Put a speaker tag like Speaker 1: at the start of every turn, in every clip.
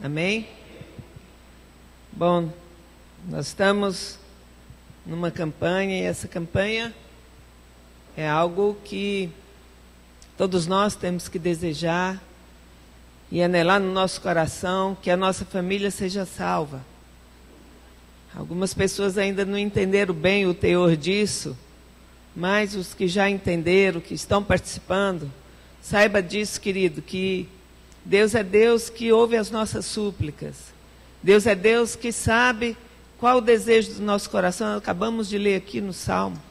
Speaker 1: Amém? Bom, nós estamos numa campanha, e essa campanha é algo que todos nós temos que desejar e anelar no nosso coração, que a nossa família seja salva. Algumas pessoas ainda não entenderam bem o teor disso, mas os que já entenderam, que estão participando, saiba disso, querido, que Deus é Deus que ouve as nossas súplicas. Deus é Deus que sabe qual o desejo do nosso coração. Nós acabamos de ler aqui no Salmo.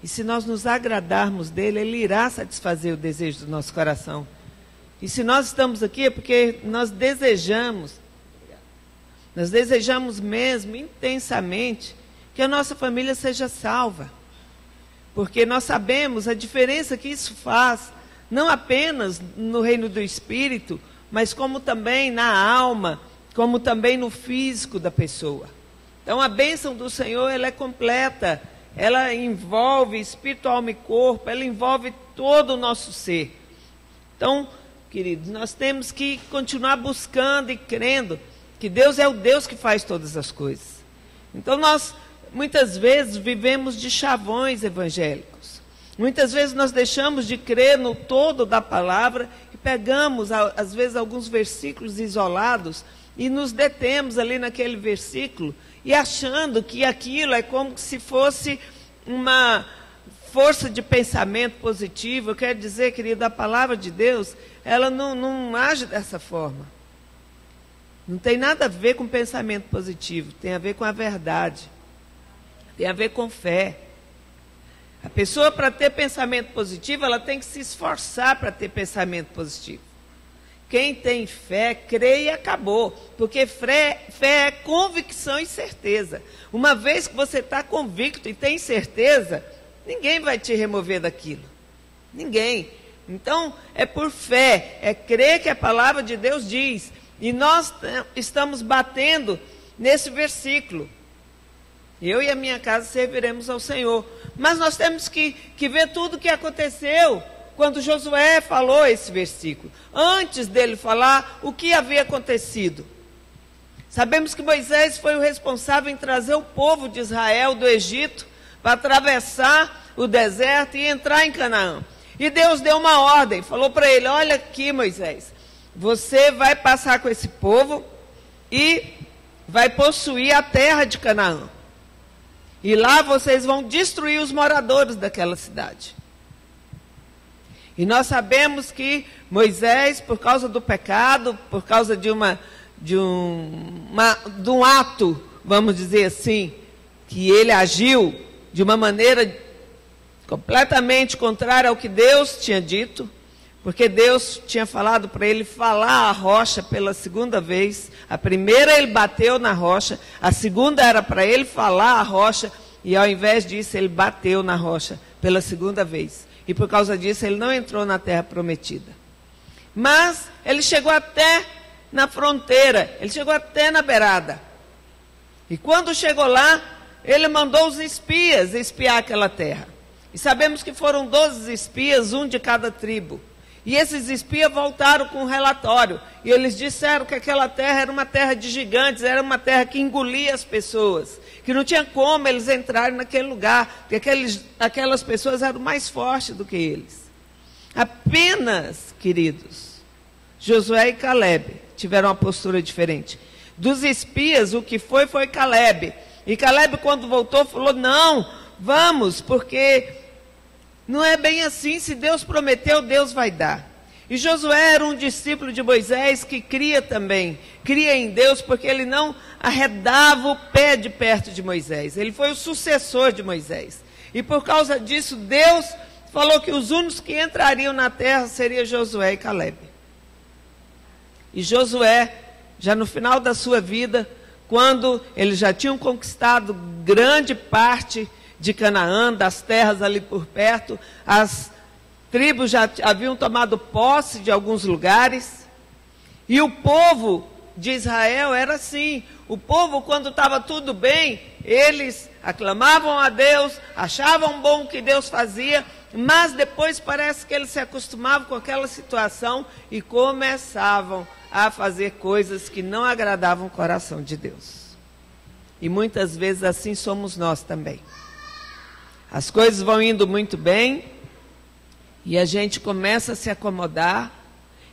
Speaker 1: E se nós nos agradarmos dele, ele irá satisfazer o desejo do nosso coração. E se nós estamos aqui é porque nós desejamos mesmo, intensamente, que a nossa família seja salva. Porque nós sabemos a diferença que isso faz, não apenas no reino do Espírito, mas como também na alma, como também no físico da pessoa. Então a bênção do Senhor, ela é completa, ela envolve espírito, alma e corpo, ela envolve todo o nosso ser. Então, queridos, nós temos que continuar buscando e crendo que Deus é o Deus que faz todas as coisas. Então nós, muitas vezes, vivemos de chavões evangélicos. Muitas vezes nós deixamos de crer no todo da palavra e pegamos, às vezes, alguns versículos isolados e nos detemos ali naquele versículo e achando que aquilo é como se fosse uma força de pensamento positivo. Eu quero dizer, querido, a palavra de Deus, ela não age dessa forma. Não tem nada a ver com pensamento positivo, tem a ver com a verdade, tem a ver com fé. A pessoa, para ter pensamento positivo, ela tem que se esforçar para ter pensamento positivo. Quem tem fé, crê e acabou. Porque fé é convicção e certeza. Uma vez que você está convicto e tem certeza, ninguém vai te remover daquilo. Ninguém. Então, é por fé, é crer que a palavra de Deus diz. E nós estamos batendo nesse versículo. Eu e a minha casa serviremos ao Senhor. Mas nós temos que ver tudo o que aconteceu quando Josué falou esse versículo. Antes dele falar, o que havia acontecido? Sabemos que Moisés foi o responsável em trazer o povo de Israel do Egito para atravessar o deserto e entrar em Canaã. E Deus deu uma ordem, falou para ele: olha aqui, Moisés, você vai passar com esse povo e vai possuir a terra de Canaã. E lá vocês vão destruir os moradores daquela cidade. E nós sabemos que Moisés, por causa do pecado, por causa de um ato, vamos dizer assim, que ele agiu de uma maneira completamente contrária ao que Deus tinha dito, porque Deus tinha falado para ele falar a rocha pela segunda vez. A primeira ele bateu na rocha, a segunda era para ele falar a rocha, e ao invés disso ele bateu na rocha pela segunda vez. E por causa disso ele não entrou na terra prometida. Mas ele chegou até na fronteira, ele chegou até na beirada. E quando chegou lá, ele mandou os espias espiar aquela terra. E sabemos que foram 12 espias, um de cada tribo. E esses espias voltaram com um relatório. E eles disseram que aquela terra era uma terra de gigantes, era uma terra que engolia as pessoas. Que não tinha como eles entrarem naquele lugar, porque aquelas pessoas eram mais fortes do que eles. Apenas, queridos, Josué e Caleb tiveram uma postura diferente. Dos espias, o que foi Caleb. E Caleb, quando voltou, falou: não, vamos, porque não é bem assim. Se Deus prometeu, Deus vai dar. E Josué era um discípulo de Moisés que cria também, cria em Deus, porque ele não arredava o pé de perto de Moisés. Ele foi o sucessor de Moisés. E por causa disso, Deus falou que os únicos que entrariam na terra seriam Josué e Caleb. E Josué, já no final da sua vida, quando eles já tinham conquistado grande parte de Canaã, das terras ali por perto, as tribos já haviam tomado posse de alguns lugares, e o povo de Israel era assim. O povo, quando estava tudo bem, eles aclamavam a Deus, achavam bom o que Deus fazia, mas depois parece que eles se acostumavam com aquela situação e começavam a fazer coisas que não agradavam o coração de Deus. E muitas vezes assim somos nós também. As coisas vão indo muito bem e a gente começa a se acomodar,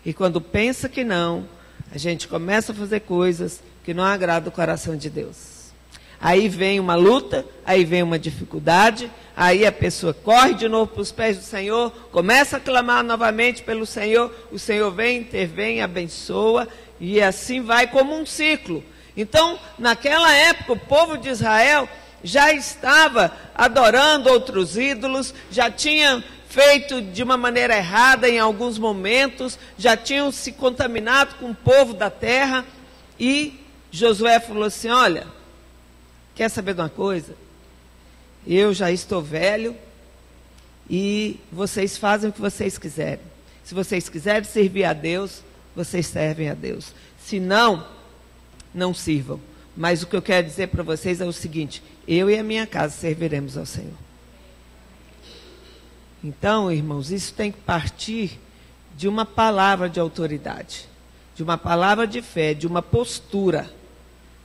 Speaker 1: e quando pensa que não, a gente começa a fazer coisas que não agradam o coração de Deus. Aí vem uma luta, aí vem uma dificuldade, aí a pessoa corre de novo para os pés do Senhor, começa a clamar novamente pelo Senhor, o Senhor vem, intervém, abençoa, e assim vai como um ciclo. Então, naquela época, o povo de Israel já estava adorando outros ídolos, já tinha feito de uma maneira errada em alguns momentos, já tinham se contaminado com o povo da terra, e Josué falou assim: olha, quer saber de uma coisa? Eu já estou velho e vocês fazem o que vocês quiserem. Se vocês quiserem servir a Deus, vocês servem a Deus. Se não, não sirvam. Mas o que eu quero dizer para vocês é o seguinte: eu e a minha casa serviremos ao Senhor. Então, irmãos, isso tem que partir de uma palavra de autoridade, de uma palavra de fé, de uma postura.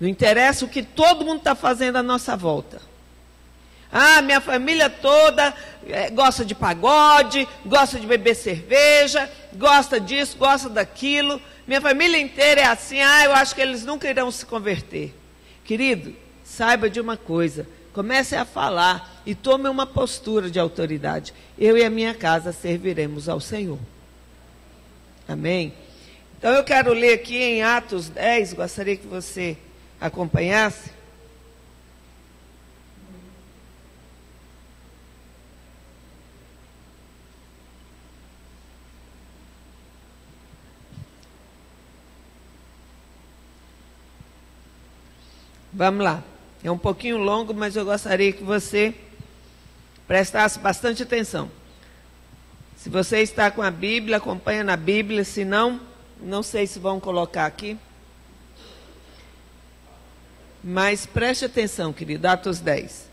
Speaker 1: Não interessa o que todo mundo está fazendo à nossa volta. Ah, minha família toda gosta de pagode, gosta de beber cerveja, gosta disso, gosta daquilo. Minha família inteira é assim. Ah, eu acho que eles nunca irão se converter. Querido, saiba de uma coisa. Comece a falar e tome uma postura de autoridade. Eu e a minha casa serviremos ao Senhor. Amém? Então eu quero ler aqui em Atos 10, gostaria que você acompanhasse. Vamos lá. É um pouquinho longo, mas eu gostaria que você prestasse bastante atenção. Se você está com a Bíblia, acompanha na Bíblia. Se não, não sei se vão colocar aqui. Mas preste atenção, querido. Atos 10.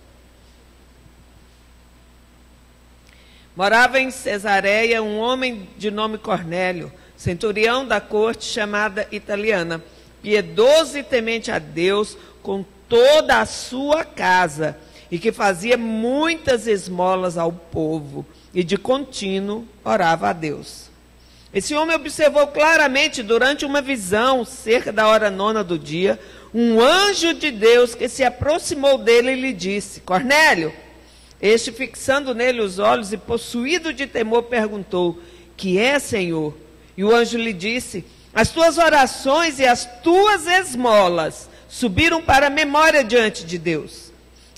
Speaker 1: Morava em Cesareia um homem de nome Cornélio, centurião da corte chamada italiana, piedoso e temente a Deus com toda a sua casa, e que fazia muitas esmolas ao povo, e de contínuo orava a Deus. Esse homem observou claramente durante uma visão, cerca da hora 9 do dia, um anjo de Deus que se aproximou dele e lhe disse: Cornélio. Este, fixando nele os olhos e possuído de temor, perguntou: que é, Senhor? E o anjo lhe disse: as tuas orações e as tuas esmolas subiram para a memória diante de Deus.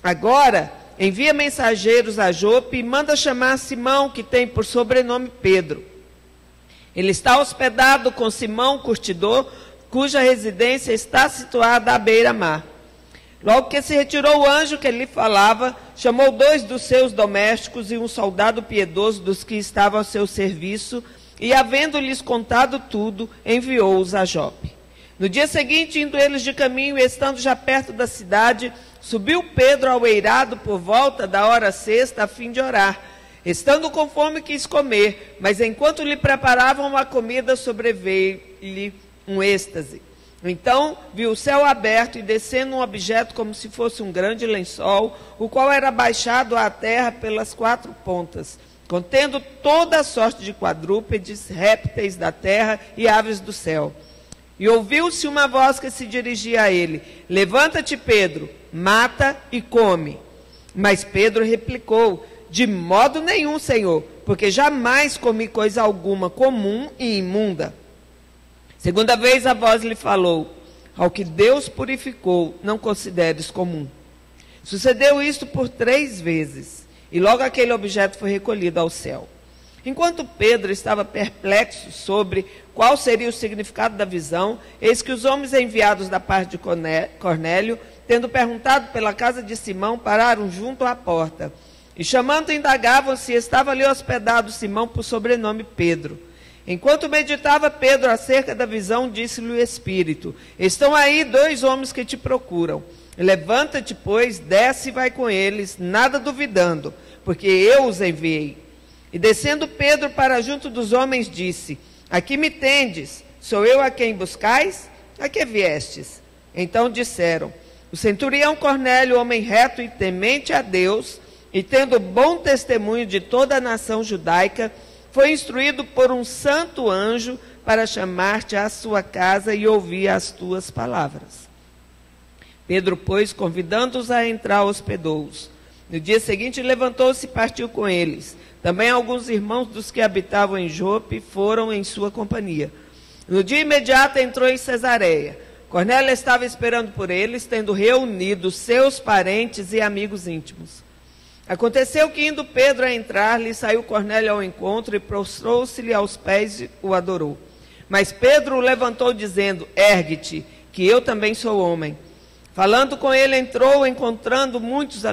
Speaker 1: Agora, envia mensageiros a Jope e manda chamar Simão, que tem por sobrenome Pedro. Ele está hospedado com Simão, curtidor, cuja residência está situada à beira-mar. Logo que se retirou o anjo que lhe falava, chamou 2 dos seus domésticos e um soldado piedoso dos que estavam ao seu serviço, e, havendo-lhes contado tudo, enviou-os a Jope. No dia seguinte, indo eles de caminho e estando já perto da cidade, subiu Pedro ao eirado por volta da hora 6, a fim de orar. Estando com fome, quis comer, mas enquanto lhe preparavam a comida, sobreveio-lhe um êxtase. Então viu o céu aberto e descendo um objeto como se fosse um grande lençol, o qual era baixado à terra pelas 4 pontas, contendo toda a sorte de quadrúpedes, répteis da terra e aves do céu. E ouviu-se uma voz que se dirigia a ele: levanta-te, Pedro, mata e come. Mas Pedro replicou: de modo nenhum, Senhor, porque jamais comi coisa alguma comum e imunda. Segunda vez a voz lhe falou: ao que Deus purificou, não consideres comum. Sucedeu isto por 3 vezes, e logo aquele objeto foi recolhido ao céu. Enquanto Pedro estava perplexo sobre qual seria o significado da visão, eis que os homens enviados da parte de Cornélio, tendo perguntado pela casa de Simão, pararam junto à porta. E chamando, indagavam se estava ali hospedado Simão por sobrenome Pedro. Enquanto meditava Pedro acerca da visão, disse-lhe o Espírito: estão aí 2 homens que te procuram. Levanta-te, pois, desce e vai com eles, nada duvidando, porque eu os enviei. E descendo Pedro para junto dos homens, disse: aqui me tendes, Sou eu a quem buscais? A que viestes? Então disseram: o centurião Cornélio, homem reto e temente a Deus, e tendo bom testemunho de toda a nação judaica, foi instruído por um santo anjo para chamar-te à sua casa e ouvir as tuas palavras. Pedro, pois, convidando-os a entrar, hospedou-os. No dia seguinte levantou-se e partiu com eles. Também alguns irmãos dos que habitavam em Jope foram em sua companhia. No dia imediato entrou em Cesareia. Cornélio estava esperando por eles, tendo reunido seus parentes e amigos íntimos. Aconteceu que, indo Pedro a entrar, lhe saiu Cornélio ao encontro e prostrou-se-lhe aos pés e o adorou. Mas Pedro o levantou, dizendo: ergue-te, que eu também sou homem. Falando com ele, entrou, encontrando muitos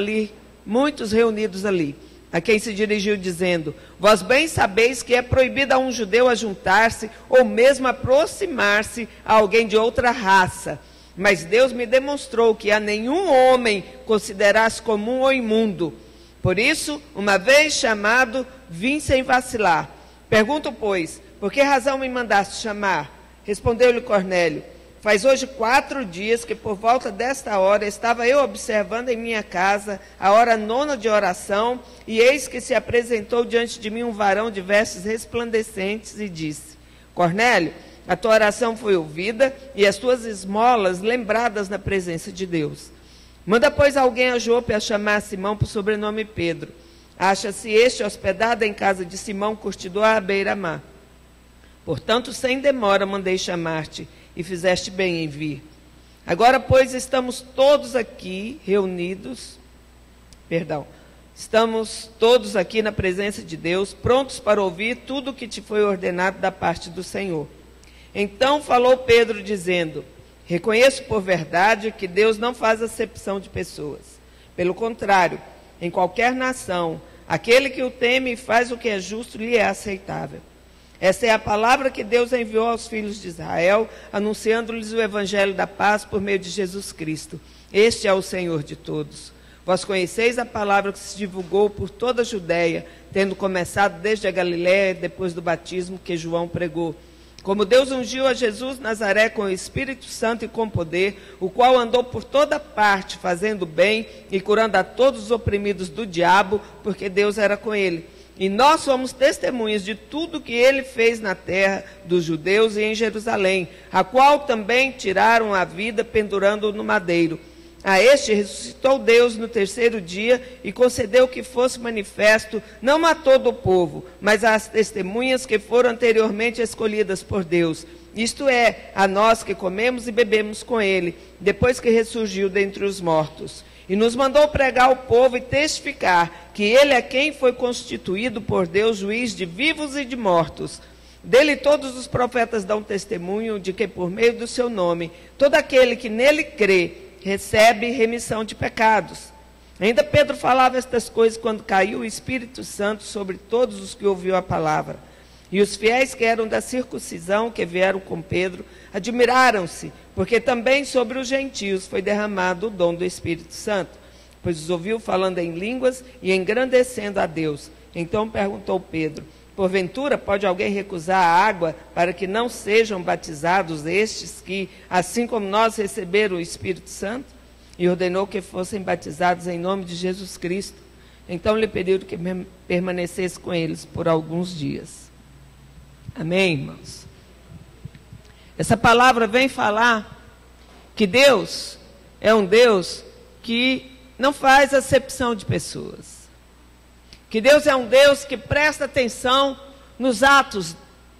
Speaker 1: reunidos ali, a quem se dirigiu, dizendo: vós bem sabeis que é proibido a um judeu ajuntar-se, ou mesmo aproximar-se a alguém de outra raça. Mas Deus me demonstrou que a nenhum homem considerasse comum ou imundo. Por isso, uma vez chamado, vim sem vacilar. Pergunto, pois, por que razão me mandaste chamar? Respondeu-lhe Cornélio: faz hoje 4 dias que por volta desta hora estava eu observando em minha casa a hora 9ª de oração, e eis que se apresentou diante de mim um varão de vestes resplandecentes e disse: Cornélio, a tua oração foi ouvida e as tuas esmolas lembradas na presença de Deus. Manda, pois, alguém a Jope a chamar Simão por sobrenome Pedro. Acha-se este hospedado em casa de Simão, curtidor à beira-mar. Portanto, sem demora mandei chamar-te, e fizeste bem em vir. Agora, pois, estamos todos aqui na presença de Deus, prontos para ouvir tudo o que te foi ordenado da parte do Senhor. Então falou Pedro, dizendo: reconheço por verdade que Deus não faz acepção de pessoas. Pelo contrário, em qualquer nação, aquele que o teme e faz o que é justo lhe é aceitável. Essa é a palavra que Deus enviou aos filhos de Israel, anunciando-lhes o evangelho da paz por meio de Jesus Cristo. Este é o Senhor de todos. Vós conheceis a palavra que se divulgou por toda a Judéia, tendo começado desde a Galiléia, depois do batismo que João pregou. Como Deus ungiu a Jesus Nazaré com o Espírito Santo e com poder, o qual andou por toda parte, fazendo bem e curando a todos os oprimidos do diabo, porque Deus era com ele. E nós somos testemunhas de tudo que ele fez na terra dos judeus e em Jerusalém, a qual também tiraram a vida pendurando-o no madeiro. A este ressuscitou Deus no 3º dia e concedeu que fosse manifesto, não a todo o povo, mas às testemunhas que foram anteriormente escolhidas por Deus. Isto é, a nós que comemos e bebemos com ele, depois que ressurgiu dentre os mortos. E nos mandou pregar ao povo e testificar que ele é quem foi constituído por Deus juiz de vivos e de mortos. Dele todos os profetas dão testemunho de que por meio do seu nome, todo aquele que nele crê, recebe remissão de pecados. Ainda Pedro falava estas coisas quando caiu o Espírito Santo sobre todos os que ouviu a palavra. E os fiéis que eram da circuncisão, que vieram com Pedro, admiraram-se, porque também sobre os gentios foi derramado o dom do Espírito Santo, pois os ouviu falando em línguas e engrandecendo a Deus. Então perguntou Pedro: porventura pode alguém recusar a água para que não sejam batizados estes que, assim como nós, receberam o Espírito Santo? E ordenou que fossem batizados em nome de Jesus Cristo. Então lhe pediu que permanecesse com eles por alguns dias. Amém, irmãos? Essa palavra vem falar que Deus é um Deus que não faz acepção de pessoas. Que Deus é um Deus que presta atenção nos atos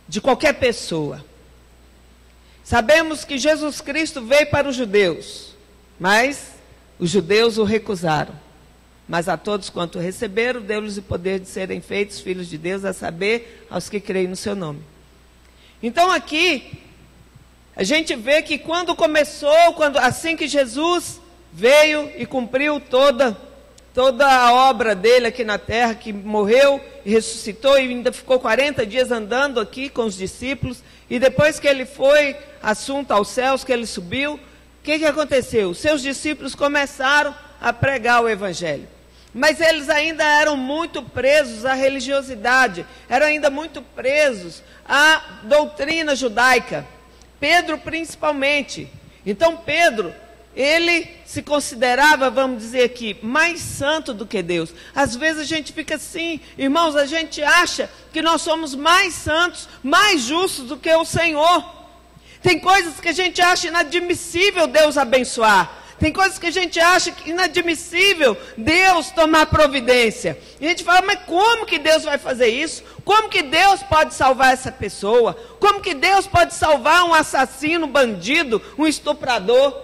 Speaker 1: de qualquer pessoa. Sabemos que Jesus Cristo veio para os judeus, mas os judeus o recusaram. Mas a todos quanto receberam, deu-lhes o poder de serem feitos filhos de Deus, a saber, aos que creem no seu nome. Então aqui, a gente vê que quando começou, assim que Jesus veio e cumpriu toda a obra dele aqui na terra, que morreu e ressuscitou e ainda ficou 40 dias andando aqui com os discípulos, e depois que ele foi assunto aos céus, que ele subiu, o que aconteceu? Os seus discípulos começaram a pregar o evangelho. Mas eles ainda eram muito presos à religiosidade, eram ainda muito presos à doutrina judaica. Pedro principalmente. Então Pedro, ele se considerava, vamos dizer aqui, mais santo do que Deus. Às vezes a gente fica assim, irmãos, a gente acha que nós somos mais santos, mais justos do que o Senhor. Tem coisas que a gente acha inadmissível Deus abençoar. Tem coisas que a gente acha inadmissível Deus tomar providência. E a gente fala, mas como que Deus vai fazer isso? Como que Deus pode salvar essa pessoa? Como que Deus pode salvar um assassino, um bandido, um estuprador?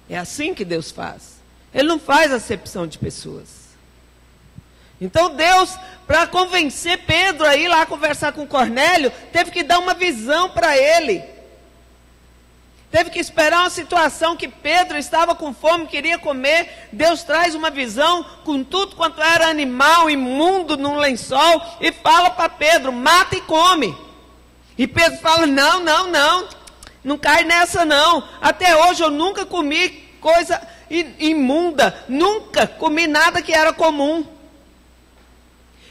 Speaker 1: É assim que Deus faz. Ele não faz acepção de pessoas. Então Deus, para convencer Pedro a ir lá conversar com Cornélio, teve que dar uma visão para ele. Teve que esperar uma situação que Pedro estava com fome, queria comer. Deus traz uma visão com tudo quanto era animal imundo num lençol e fala para Pedro, mata e come. E Pedro fala, não cai nessa não. Até hoje eu nunca comi coisa imunda, nunca comi nada que era comum.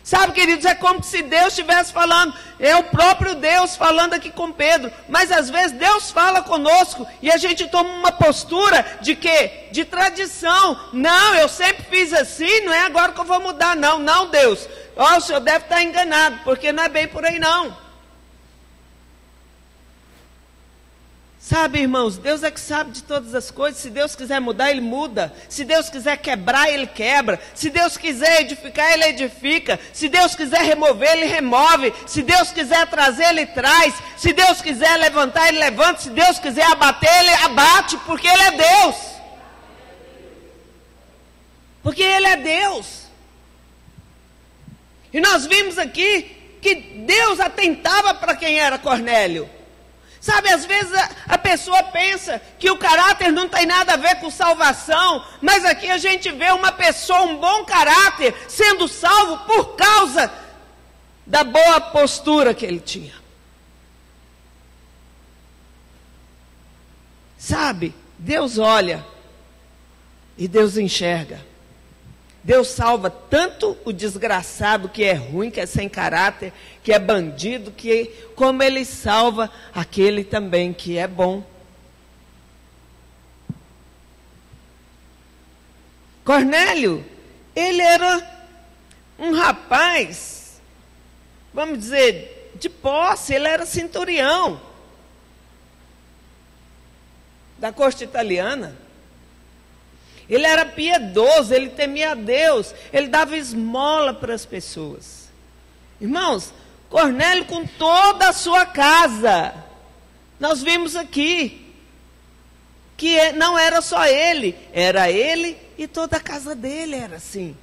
Speaker 1: Sabe, queridos, é como se Deus estivesse falando, é o próprio Deus falando aqui com Pedro, mas às vezes Deus fala conosco e a gente toma uma postura de quê? De tradição. Não, eu sempre fiz assim, não é agora que eu vou mudar, não Deus. O senhor deve estar enganado, porque não é bem por aí não. Sabe, irmãos, Deus é que sabe de todas as coisas. Se Deus quiser mudar, Ele muda. Se Deus quiser quebrar, Ele quebra. Se Deus quiser edificar, Ele edifica. Se Deus quiser remover, Ele remove. Se Deus quiser trazer, Ele traz. Se Deus quiser levantar, Ele levanta. Se Deus quiser abater, Ele abate, porque Ele é Deus. Porque Ele é Deus. E nós vimos aqui que Deus atentava para quem era Cornélio. Sabe, às vezes a pessoa pensa que o caráter não tem nada a ver com salvação, mas aqui a gente vê uma pessoa, um bom caráter, sendo salvo por causa da boa postura que ele tinha. Sabe, Deus olha e Deus enxerga. Deus salva tanto o desgraçado que é ruim, que é sem caráter, que é bandido, como Ele salva aquele também que é bom. Cornélio, ele era um rapaz, vamos dizer, de posse, ele era centurião da corte italiana. Ele era piedoso, ele temia a Deus, ele dava esmola para as pessoas. Irmãos, Cornélio com toda a sua casa, nós vimos aqui, que não era só ele, era ele e toda a casa dele era assim.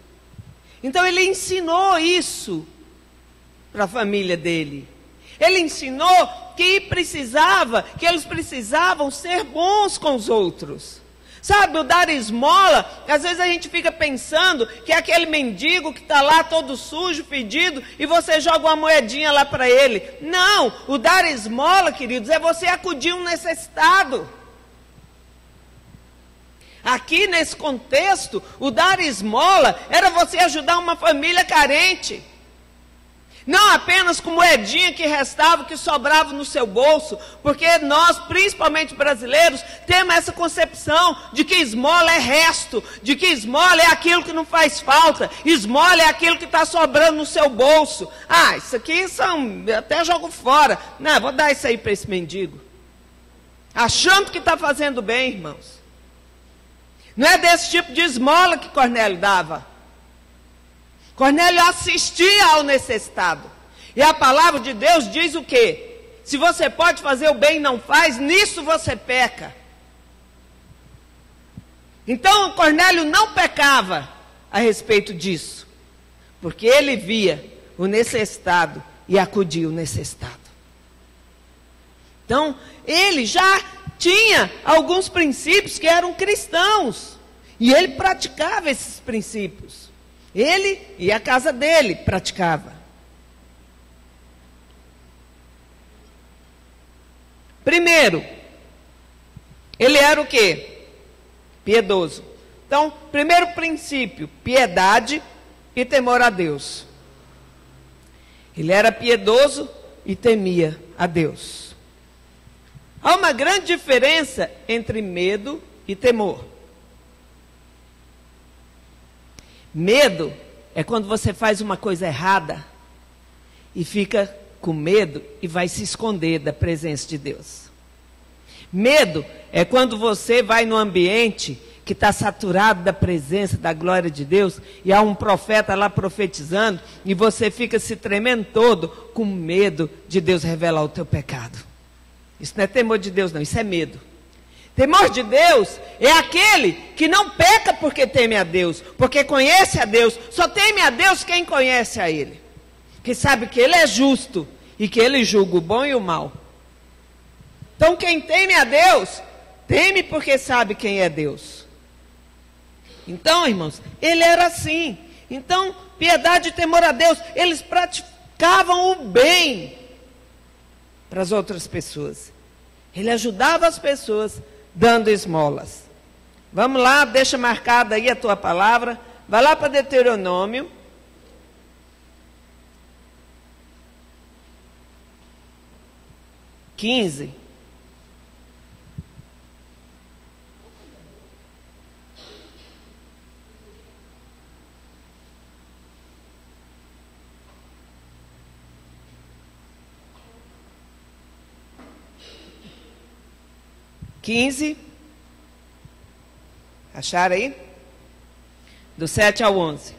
Speaker 1: Então ele ensinou isso para a família dele. Ele ensinou que eles precisavam ser bons com os outros. Sabe, o dar esmola, às vezes a gente fica pensando que é aquele mendigo que está lá todo sujo, fedido, e você joga uma moedinha lá para ele. Não, o dar esmola, queridos, é você acudir um necessitado. Aqui nesse contexto, o dar esmola era você ajudar uma família carente. Não apenas com moedinha que restava, que sobrava no seu bolso, porque nós, principalmente brasileiros, temos essa concepção de que esmola é resto, de que esmola é aquilo que não faz falta, esmola é aquilo que está sobrando no seu bolso. Ah, isso aqui eu até jogo fora. Não, vou dar isso aí para esse mendigo. Achando que está fazendo bem, irmãos. Não é desse tipo de esmola que Cornélio dava. Cornélio assistia ao necessitado. E a palavra de Deus diz o quê? Se você pode fazer o bem e não faz, nisso você peca. Então Cornélio não pecava a respeito disso, porque ele via o necessitado e acudia o necessitado. Então ele já tinha alguns princípios que eram cristãos, e ele praticava esses princípios. Ele e a casa dele praticava. Primeiro, ele era o quê? Piedoso. Então, primeiro princípio, piedade e temor a Deus. Ele era piedoso e temia a Deus. Há uma grande diferença entre medo e temor. Medo é quando você faz uma coisa errada e fica com medo e vai se esconder da presença de Deus. Medo é quando você vai num ambiente que está saturado da presença, da glória de Deus, e há um profeta lá profetizando, e você fica se tremendo todo, com medo de Deus revelar o teu pecado. Isso não é temor de Deus não, isso é medo. Temor de Deus é aquele que não peca porque teme a Deus, porque conhece a Deus. Só teme a Deus quem conhece a Ele, que sabe que Ele é justo e que Ele julga o bom e o mal. Então quem teme a Deus, teme porque sabe quem é Deus. Então, irmãos, ele era assim. Então, piedade e temor a Deus, eles praticavam o bem para as outras pessoas. Ele ajudava as pessoas dando esmolas. Vamos lá, deixa marcada aí a tua palavra. Vai lá para Deuteronômio. (15). Acharam aí? Do 7 ao 11.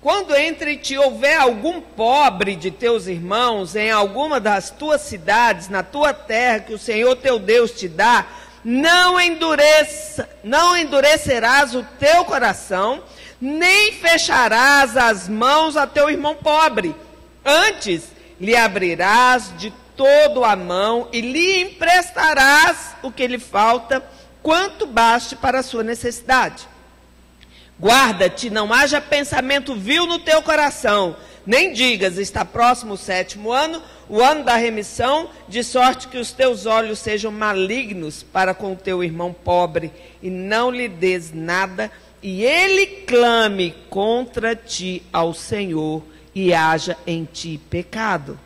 Speaker 1: Quando entre ti houver algum pobre de teus irmãos em alguma das tuas cidades, na tua terra que o Senhor teu Deus te dá, não endurecerás o teu coração, nem fecharás as mãos a teu irmão pobre. Antes lhe abrirás de todo a mão e lhe emprestarás o que lhe falta, quanto baste para a sua necessidade. Guarda-te, não haja pensamento vil no teu coração, nem digas, está próximo o 7º ano, o ano da remissão, de sorte que os teus olhos sejam malignos para com o teu irmão pobre, e não lhe des nada, e ele clame contra ti ao Senhor, e haja em ti pecado.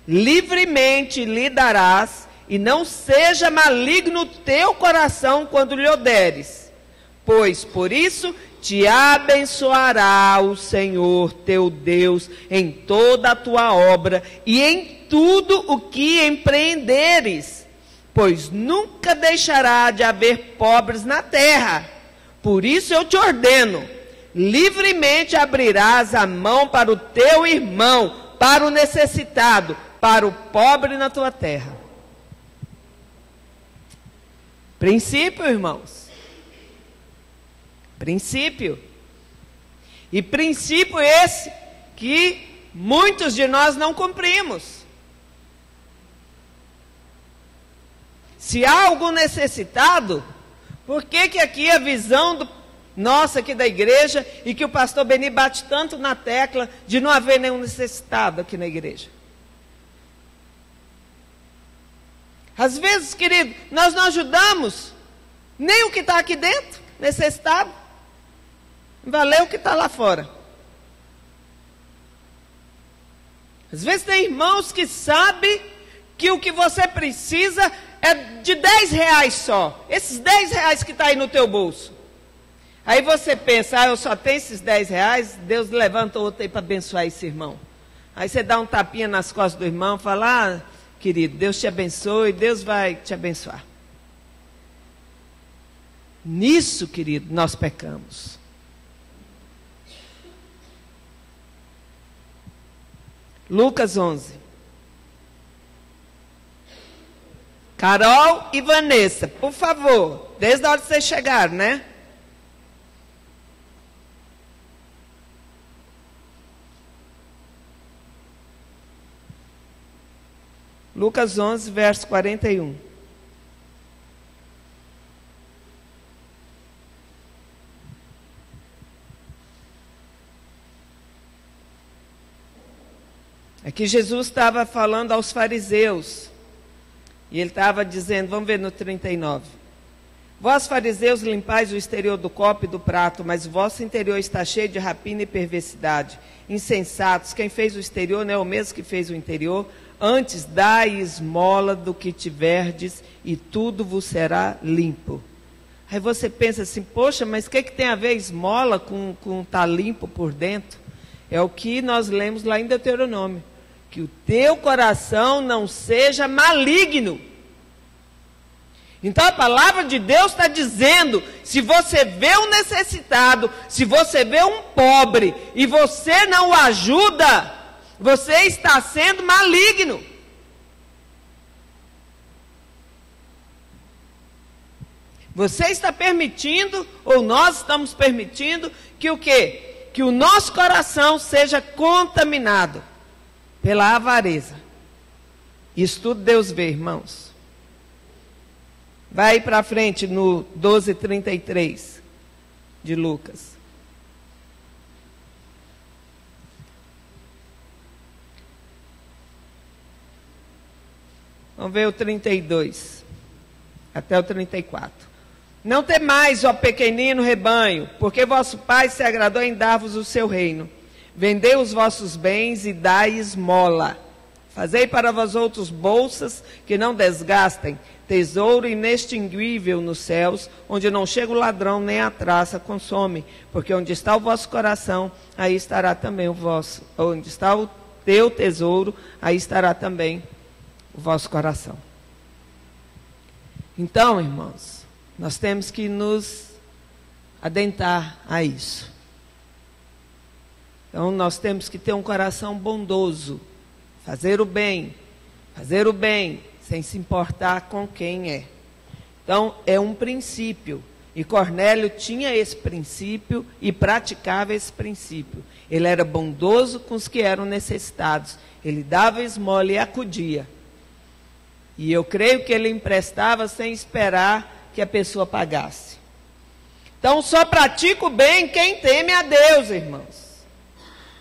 Speaker 1: Livremente lhe darás, e não seja maligno o teu coração quando lhe o deres, pois por isso te abençoará o Senhor teu Deus em toda a tua obra e em tudo o que empreenderes, pois nunca deixará de haver pobres na terra. Por isso eu te ordeno, livremente abrirás a mão para o teu irmão, para o necessitado, para o pobre na tua terra. Princípio, irmãos. Princípio. E princípio esse que muitos de nós não cumprimos. Se há algum necessitado, por que aqui a visão nossa aqui da igreja e que o pastor Beni bate tanto na tecla de não haver nenhum necessitado aqui na igreja? Às vezes, querido, nós não ajudamos nem o que está aqui dentro, necessitado. Valeu o que está lá fora. Às vezes tem irmãos que sabem que o que você precisa é de 10 reais só. Esses 10 reais que está aí no teu bolso. Aí você pensa, eu só tenho esses 10 reais, Deus levanta outro aí para abençoar esse irmão. Aí você dá um tapinha nas costas do irmão, fala, querido, Deus te abençoe, Deus vai te abençoar. Nisso, querido, nós pecamos. Lucas 11. Carol e Vanessa, por favor, desde a hora que vocês chegaram, né? Lucas 11, verso 41. Aqui Jesus estava falando aos fariseus. E ele estava dizendo, vamos ver no 39. Vós, fariseus, limpais o exterior do copo e do prato, mas o vosso interior está cheio de rapina e perversidade. Insensatos, quem fez o exterior não é o mesmo que fez o interior? Antes dai esmola do que tiverdes, e tudo vos será limpo. Aí você pensa assim, poxa, mas o que tem a ver esmola com estar limpo por dentro? É o que nós lemos lá em Deuteronômio. Que o teu coração não seja maligno. Então a palavra de Deus está dizendo, se você vê um necessitado, se você vê um pobre, e você não o ajuda, você está sendo maligno. Você está permitindo, ou nós estamos permitindo, que o quê? Que o nosso coração seja contaminado pela avareza. Isso tudo Deus vê, irmãos. Vai para frente no 12:33 de Lucas. Vamos ver o 32 até o 34. Não temais, ó pequenino rebanho, porque vosso Pai se agradou em dar-vos o seu reino. Vendei os vossos bens e dai esmola. Fazei para vós outros bolsas que não desgastem, tesouro inextinguível nos céus, onde não chega o ladrão nem a traça consome, porque onde está o vosso coração, aí estará também o vosso. Onde está o teu tesouro, aí estará também o vosso coração. Então, irmãos, nós temos que nos adentar a isso. Então, nós temos que ter um coração bondoso, fazer o bem, sem se importar com quem é. Então, é um princípio. E Cornélio tinha esse princípio e praticava esse princípio. Ele era bondoso com os que eram necessitados. Ele dava esmola e acudia. E eu creio que ele emprestava sem esperar que a pessoa pagasse. Então, só pratica o bem quem teme a Deus, irmãos.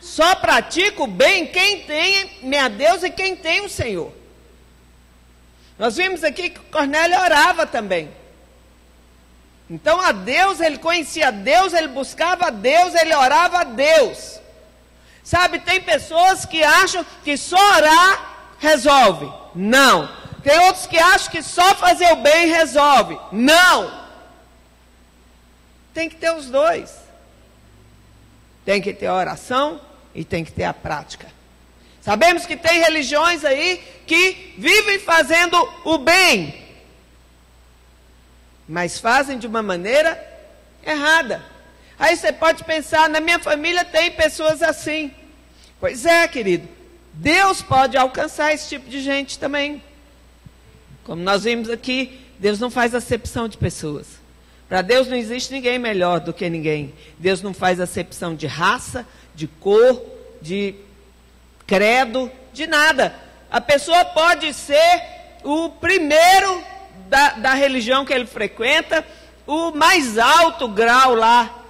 Speaker 1: Só pratica o bem quem teme a Deus e quem tem o Senhor. Nós vimos aqui que Cornélio orava também. Então a Deus, ele conhecia a Deus, ele buscava a Deus, ele orava a Deus. Sabe, tem pessoas que acham que só orar resolve. Não. Tem outros que acham que só fazer o bem resolve. Não. Tem que ter os dois. Tem que ter a oração e tem que ter a prática. Sabemos que tem religiões aí que vivem fazendo o bem, mas fazem de uma maneira errada. Aí você pode pensar, na minha família tem pessoas assim. Pois é, querido, Deus pode alcançar esse tipo de gente também. Como nós vimos aqui, Deus não faz acepção de pessoas. Para Deus não existe ninguém melhor do que ninguém. Deus não faz acepção de raça, de cor, de credo, de nada. A pessoa pode ser o primeiro da religião que ele frequenta, o mais alto grau lá.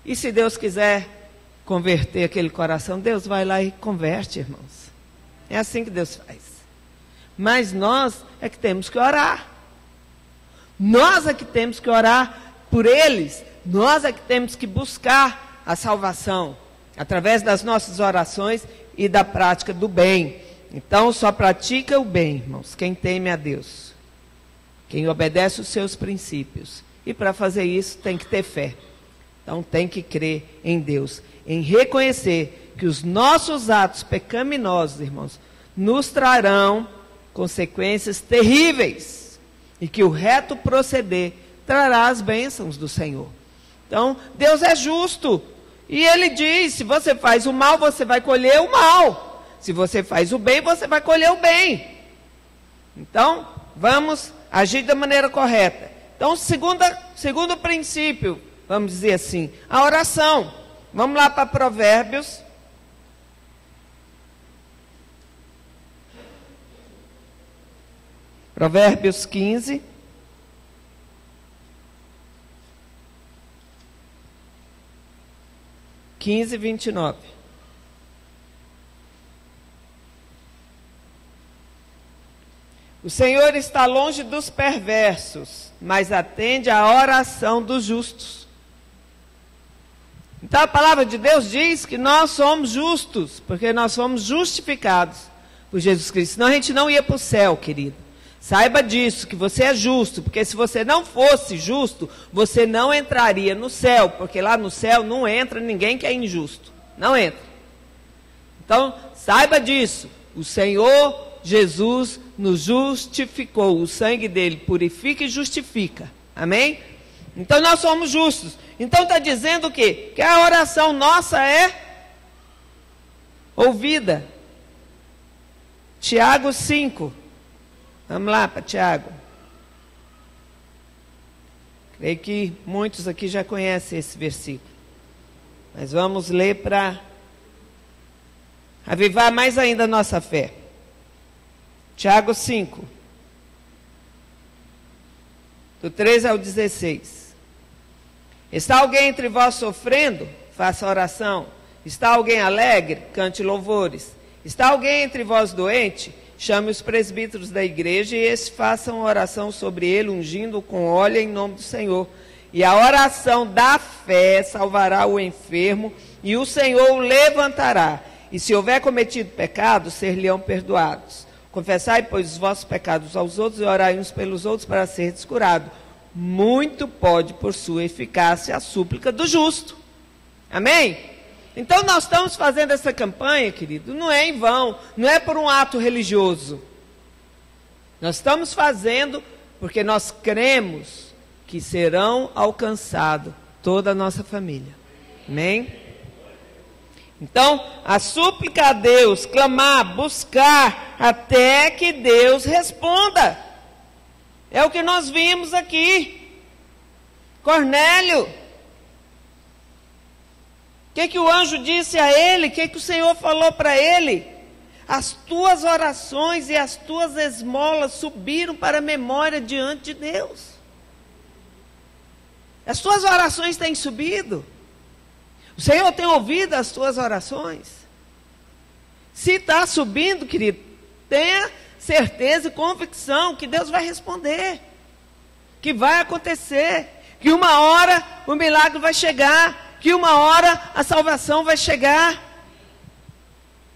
Speaker 1: E se Deus quiser converter aquele coração, Deus vai lá e converte, irmãos. É assim que Deus faz. Mas nós é que temos que orar. Nós é que temos que orar por eles. Nós é que temos que buscar a salvação através das nossas orações e da prática do bem. Então, só pratica o bem, irmãos, quem teme a Deus, quem obedece os seus princípios. E para fazer isso tem que ter fé. Então tem que crer em Deus, em reconhecer que os nossos atos pecaminosos, irmãos, nos trarão consequências terríveis e que o reto proceder trará as bênçãos do Senhor. Então, Deus é justo e Ele diz, se você faz o mal, você vai colher o mal. Se você faz o bem, você vai colher o bem. Então, vamos agir da maneira correta. Então, segundo princípio, vamos dizer assim, a oração. Vamos lá para Provérbios. Provérbios 15. (15, 29). O Senhor está longe dos perversos, mas atende à oração dos justos. Então a palavra de Deus diz que nós somos justos, porque nós somos justificados por Jesus Cristo. Senão a gente não ia para o céu, querido. Saiba disso, que você é justo, porque se você não fosse justo, você não entraria no céu, porque lá no céu não entra ninguém que é injusto. Não entra. Então, saiba disso. O Senhor Jesus nos justificou. O sangue dele purifica e justifica. Amém? Então, nós somos justos. Então, está dizendo o quê? Que a oração nossa é ouvida. Tiago 5. Vamos lá para Tiago. Creio que muitos aqui já conhecem esse versículo. Mas vamos ler para avivar mais ainda a nossa fé. Tiago 5. Do 13 ao 16. Está alguém entre vós sofrendo? Faça oração. Está alguém alegre? Cante louvores. Está alguém entre vós doente? Chame os presbíteros da igreja e estes façam oração sobre ele, ungindo-o com óleo em nome do Senhor. E a oração da fé salvará o enfermo, e o Senhor o levantará. E se houver cometido pecado, ser-lhe-ão perdoados. Confessai, pois, os vossos pecados aos outros e orai uns pelos outros para seres curados. Muito pode, por sua eficácia, a súplica do justo. Amém? Então, nós estamos fazendo essa campanha, querido, não é em vão, não é por um ato religioso. Nós estamos fazendo porque nós cremos que serão alcançados toda a nossa família. Amém? Então, a súplica a Deus, clamar, buscar, até que Deus responda. É o que nós vimos aqui. Cornélio. O que o anjo disse a ele? O que o Senhor falou para ele? As tuas orações e as tuas esmolas subiram para a memória diante de Deus. As tuas orações têm subido. O Senhor tem ouvido as tuas orações. Se está subindo, querido, tenha certeza e convicção que Deus vai responder. Que vai acontecer. Que uma hora o milagre vai chegar. Que uma hora a salvação vai chegar.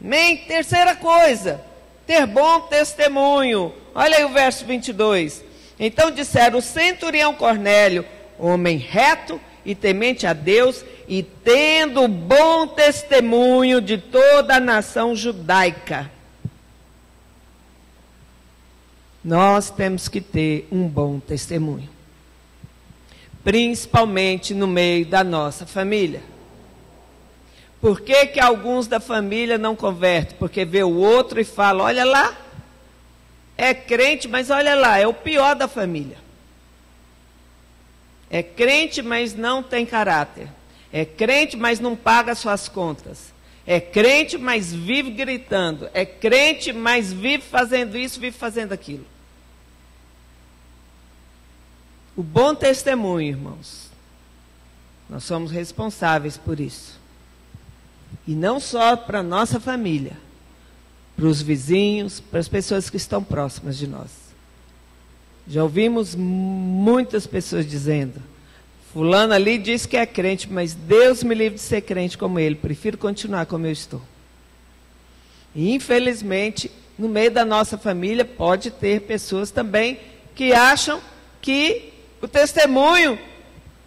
Speaker 1: Amém? Terceira coisa, ter bom testemunho. Olha aí o verso 22. Então disseram o centurião Cornélio, homem reto e temente a Deus, e tendo bom testemunho de toda a nação judaica. Nós temos que ter um bom testemunho. Principalmente no meio da nossa família. Por que que alguns da família não convertem? Porque vê o outro e fala, olha lá, é crente, mas olha lá, é o pior da família. É crente, mas não tem caráter. É crente, mas não paga suas contas. É crente, mas vive gritando. É crente, mas vive fazendo isso, vive fazendo aquilo. O bom testemunho, irmãos, nós somos responsáveis por isso. E não só para a nossa família, para os vizinhos, para as pessoas que estão próximas de nós. Já ouvimos muitas pessoas dizendo, fulano ali diz que é crente, mas Deus me livre de ser crente como ele, prefiro continuar como eu estou. E infelizmente, no meio da nossa família, pode ter pessoas também que acham que o testemunho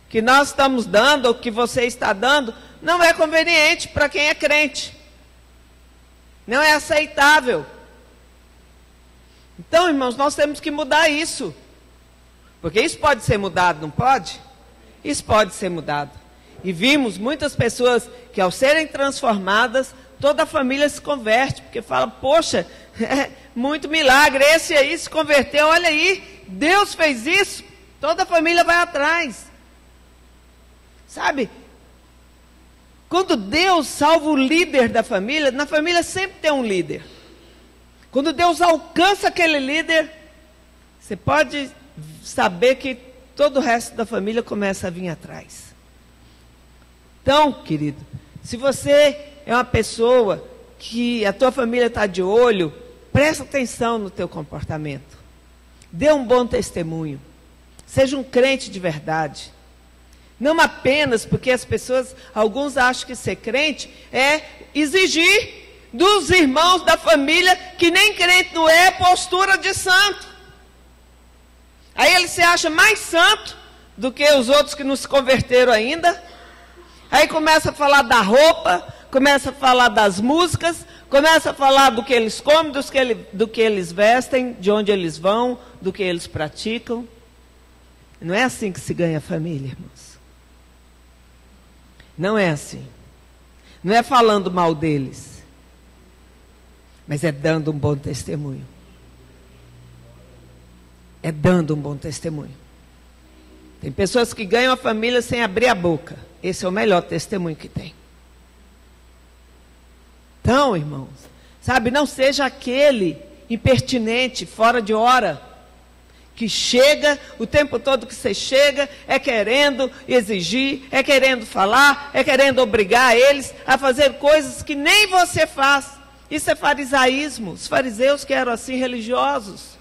Speaker 1: que nós estamos dando, ou que você está dando, não é conveniente para quem é crente. Não é aceitável. Então, irmãos, nós temos que mudar isso. Porque isso pode ser mudado, não pode? Isso pode ser mudado. E vimos muitas pessoas que, ao serem transformadas, toda a família se converte. Porque fala, poxa, muito milagre, esse aí se converteu, olha aí, Deus fez isso. Toda a família vai atrás. Sabe? Quando Deus salva o líder da família, na família sempre tem um líder. Quando Deus alcança aquele líder, você pode saber que todo o resto da família começa a vir atrás. Então, querido, se você é uma pessoa que a tua família está de olho, presta atenção no teu comportamento. Dê um bom testemunho. Seja um crente de verdade. Não apenas porque as pessoas, alguns acham que ser crente é exigir dos irmãos da família, que nem crente não é, postura de santo. Aí ele se acha mais santo do que os outros que não se converteram ainda. Aí começa a falar da roupa, começa a falar das músicas, começa a falar do que eles comem, do que eles vestem, de onde eles vão, do que eles praticam. Não é assim que se ganha família, irmãos. Não é assim. Não é falando mal deles, mas é dando um bom testemunho. É dando um bom testemunho. Tem pessoas que ganham a família sem abrir a boca. Esse é o melhor testemunho que tem. Então, irmãos, sabe, não seja aquele impertinente, fora de hora, que chega, o tempo todo que você chega, é querendo exigir, é querendo falar, é querendo obrigar eles a fazer coisas que nem você faz. Isso é farisaísmo. Os fariseus que eram assim religiosos.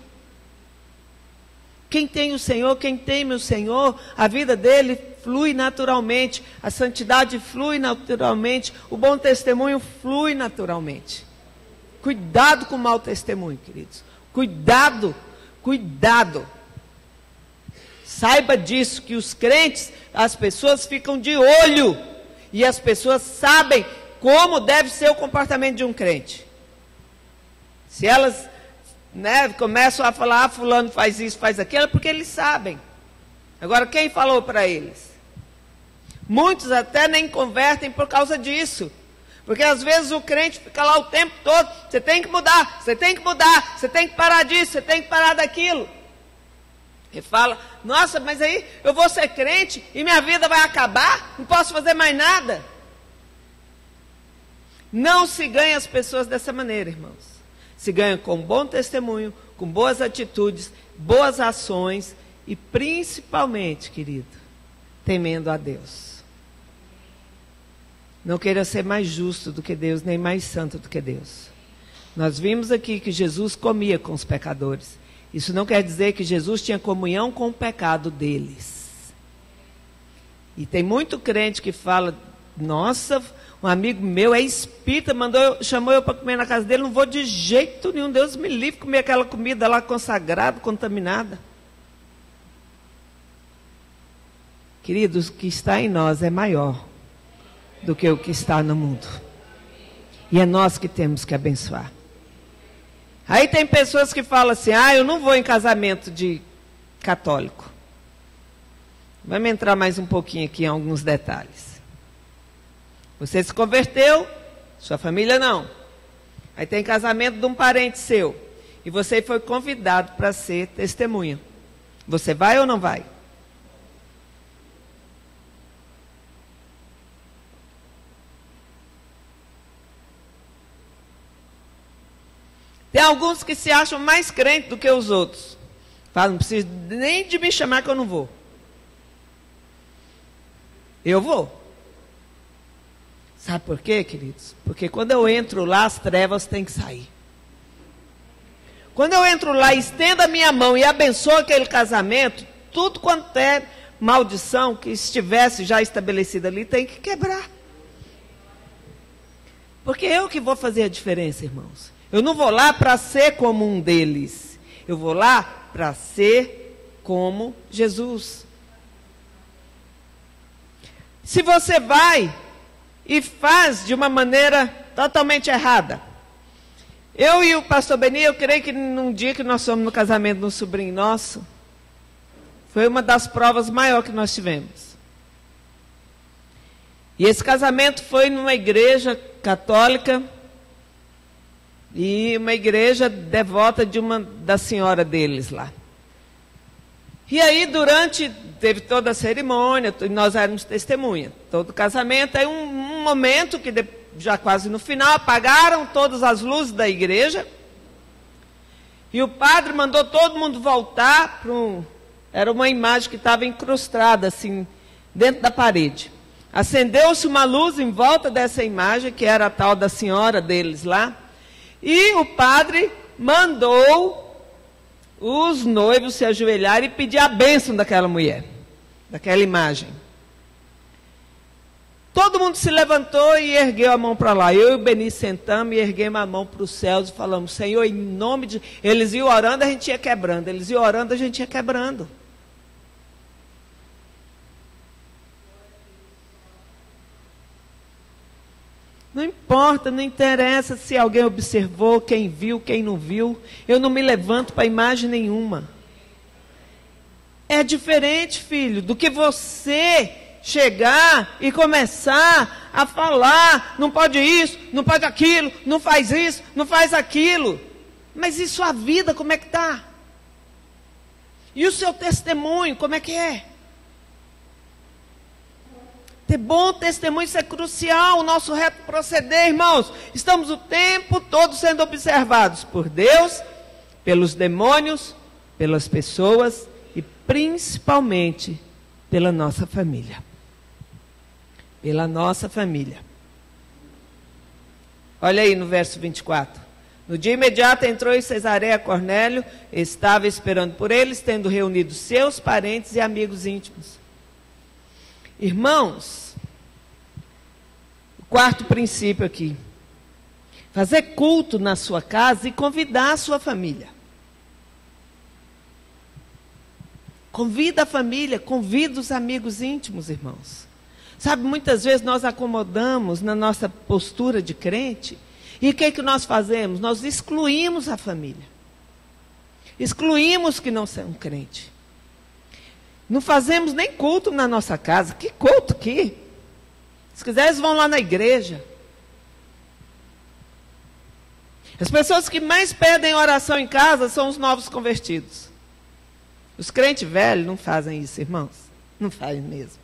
Speaker 1: Quem tem o Senhor, quem teme o Senhor, a vida dele flui naturalmente, a santidade flui naturalmente, o bom testemunho flui naturalmente. Cuidado com o mau testemunho, queridos. Cuidado, cuidado. Saiba disso, que os crentes, as pessoas ficam de olho, e as pessoas sabem como deve ser o comportamento de um crente. Se elas começam a falar, fulano faz isso, faz aquilo, é porque eles sabem. Agora, quem falou para eles? Muitos até nem convertem por causa disso. Porque às vezes o crente fica lá o tempo todo, você tem que mudar, você tem que mudar, você tem que parar disso, você tem que parar daquilo. E fala, nossa, mas aí eu vou ser crente e minha vida vai acabar, não posso fazer mais nada. Não se ganha as pessoas dessa maneira, irmãos. Se ganha com bom testemunho, com boas atitudes, boas ações e principalmente, querido, temendo a Deus. Não queira ser mais justo do que Deus, nem mais santo do que Deus. Nós vimos aqui que Jesus comia com os pecadores. Isso não quer dizer que Jesus tinha comunhão com o pecado deles. E tem muito crente que fala, nossa, um amigo meu é espírita, chamou eu para comer na casa dele, não vou de jeito nenhum, Deus me livre comer aquela comida lá consagrada, contaminada. Queridos, o que está em nós é maior do que o que está no mundo. E é nós que temos que abençoar. Aí tem pessoas que falam assim, eu não vou em casamento de católico. Vamos entrar mais um pouquinho aqui em alguns detalhes. Você se converteu, sua família não. Aí tem casamento de um parente seu. E você foi convidado para ser testemunha. Você vai ou não vai? Tem alguns que se acham mais crentes do que os outros. Falam, não precisa nem de me chamar que eu não vou. Eu vou. Sabe por quê, queridos? Porque quando eu entro lá, as trevas têm que sair. Quando eu entro lá, estendo a minha mão e abençoo aquele casamento, tudo quanto é maldição que estivesse já estabelecida ali, tem que quebrar. Porque eu que vou fazer a diferença, irmãos. Eu não vou lá para ser como um deles. Eu vou lá para ser como Jesus. Se você vai e faz de uma maneira totalmente errada. Eu e o pastor Beni, eu creio que num dia que nós fomos no casamento de um sobrinho nosso, foi uma das provas maiores que nós tivemos. E esse casamento foi numa igreja católica e uma igreja devota de uma da senhora deles lá. E aí, teve toda a cerimônia, nós éramos testemunha, todo o casamento, aí um momento que já quase no final, apagaram todas as luzes da igreja, e o padre mandou todo mundo voltar era uma imagem que estava incrustada, assim, dentro da parede. Acendeu-se uma luz em volta dessa imagem, que era a tal da senhora deles lá, e o padre mandou os noivos se ajoelharem e pedir a bênção daquela mulher, daquela imagem. Todo mundo se levantou e ergueu a mão para lá. Eu e o Beni sentamos e erguemos a mão para os céus e falamos: Senhor, em nome de... Eles iam orando, a gente ia quebrando. Eles iam orando, a gente ia quebrando. Não importa, não interessa se alguém observou, quem viu, quem não viu. Eu não me levanto para imagem nenhuma. É diferente, filho, do que você chegar e começar a falar: não pode isso, não pode aquilo, não faz isso, não faz aquilo. Mas e sua vida, como é que está? E o seu testemunho, como é que é? Ter bom testemunho, isso é crucial, o nosso reto proceder, irmãos. Estamos o tempo todo sendo observados por Deus, pelos demônios, pelas pessoas e principalmente pela nossa família. Pela nossa família. Olha aí no verso 24. No dia imediato entrou em Cesareia Cornélio, estava esperando por eles, tendo reunido seus parentes e amigos íntimos. Irmãos, o quarto princípio aqui: fazer culto na sua casa e convidar a sua família. Convida a família, convida os amigos íntimos, irmãos. Sabe, muitas vezes nós acomodamos na nossa postura de crente, e o que é que nós fazemos? Nós excluímos a família. Excluímos que não são crentes. Não fazemos nem culto na nossa casa. Que culto aqui? Se quiser, eles vão lá na igreja. As pessoas que mais pedem oração em casa são os novos convertidos. Os crentes velhos não fazem isso, irmãos. Não fazem mesmo.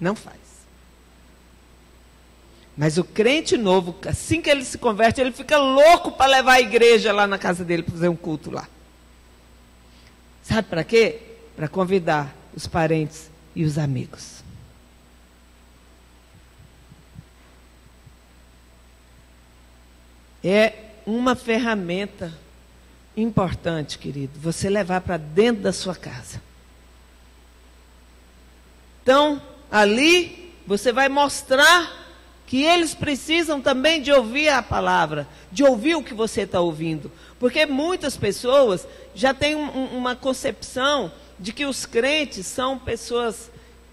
Speaker 1: Não faz. Mas o crente novo, assim que ele se converte, ele fica louco para levar a igreja lá na casa dele para fazer um culto lá. Sabe para quê? Para convidar os parentes e os amigos. É uma ferramenta importante, querido, você levar para dentro da sua casa. Então, ali, você vai mostrar que eles precisam também de ouvir a palavra, de ouvir o que você está ouvindo. Porque muitas pessoas já têm uma concepção de que os crentes são pessoas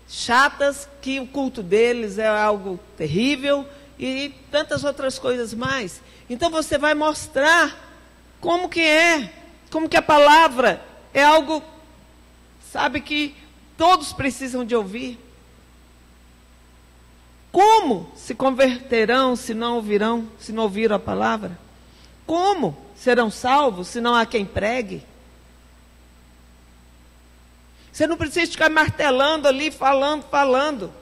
Speaker 1: chatas, que o culto deles é algo terrível e tantas outras coisas mais. Então você vai mostrar como que é, como que a palavra é algo, sabe, que todos precisam de ouvir. Como se converterão se não ouvirão, se não ouviram a palavra? Como serão salvos se não há quem pregue? Você não precisa ficar martelando ali, falando.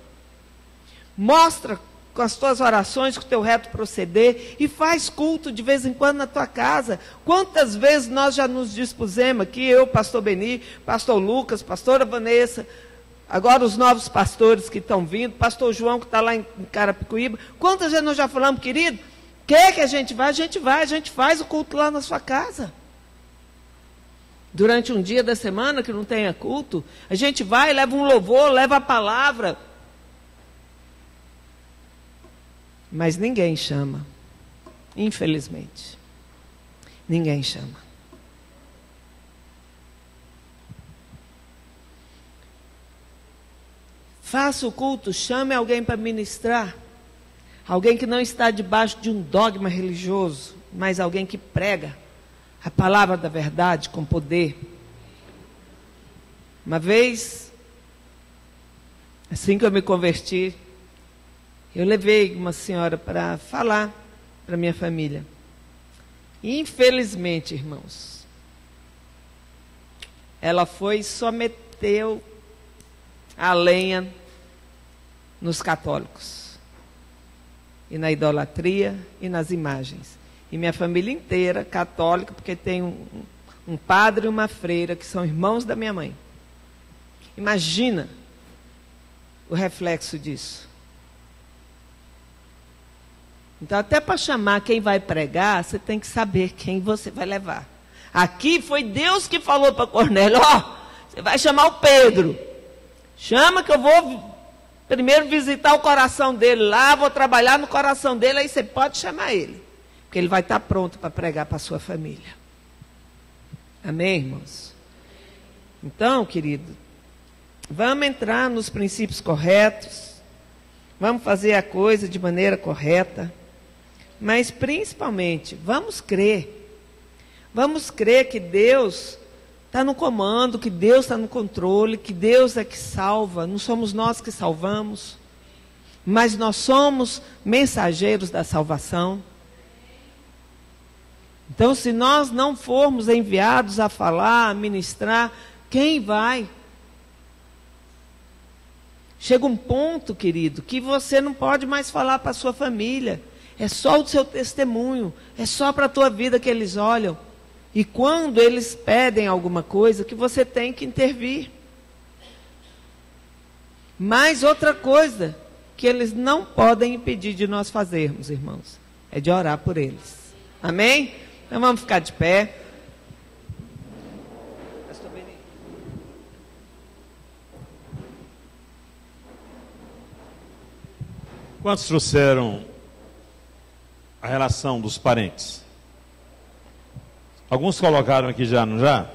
Speaker 1: Mostra com as tuas orações, com o teu reto proceder, e faz culto de vez em quando na tua casa. Quantas vezes nós já nos dispusemos aqui, eu, pastor Beni, pastor Lucas, pastora Vanessa, agora os novos pastores que estão vindo, pastor João que está lá em Carapicuíba. Quantas vezes nós já falamos: querido, quer que a gente vá? A gente faz o culto lá na sua casa. Durante um dia da semana que não tenha culto, a gente vai, leva um louvor, leva a palavra. Mas ninguém chama, infelizmente. Ninguém chama. Faça o culto, chame alguém para ministrar. Alguém que não está debaixo de um dogma religioso, mas alguém que prega a palavra da verdade com poder. Uma vez, assim que eu me converti, eu levei uma senhora para falar para minha família. E, infelizmente, irmãos, ela foi e só meteu a lenha nos católicos, e na idolatria e nas imagens. E minha família inteira católica, porque tem um padre e uma freira que são irmãos da minha mãe. Imagina o reflexo disso. Então, até para chamar quem vai pregar, você tem que saber quem você vai levar. Aqui foi Deus que falou para Cornélio: ó, você vai chamar o Pedro. Chama que eu vou primeiro visitar o coração dele lá, vou trabalhar no coração dele, aí você pode chamar ele. Porque ele vai estar pronto para pregar para a sua família. Amém, irmãos? Então, querido, vamos entrar nos princípios corretos, vamos fazer a coisa de maneira correta, mas principalmente, vamos crer que Deus está no comando, que Deus está no controle, que Deus é que salva, não somos nós que salvamos, mas nós somos mensageiros da salvação. Então, se nós não formos enviados a falar, a ministrar, quem vai? Chega um ponto, querido, que você não pode mais falar para a sua família. É só o seu testemunho, é só para a tua vida que eles olham. E quando eles pedem alguma coisa, que você tem que intervir. Mas outra coisa que eles não podem impedir de nós fazermos, irmãos, é de orar por eles. Amém? Então vamos ficar de pé.
Speaker 2: Quantos trouxeram a relação dos parentes? Alguns colocaram aqui já, não já?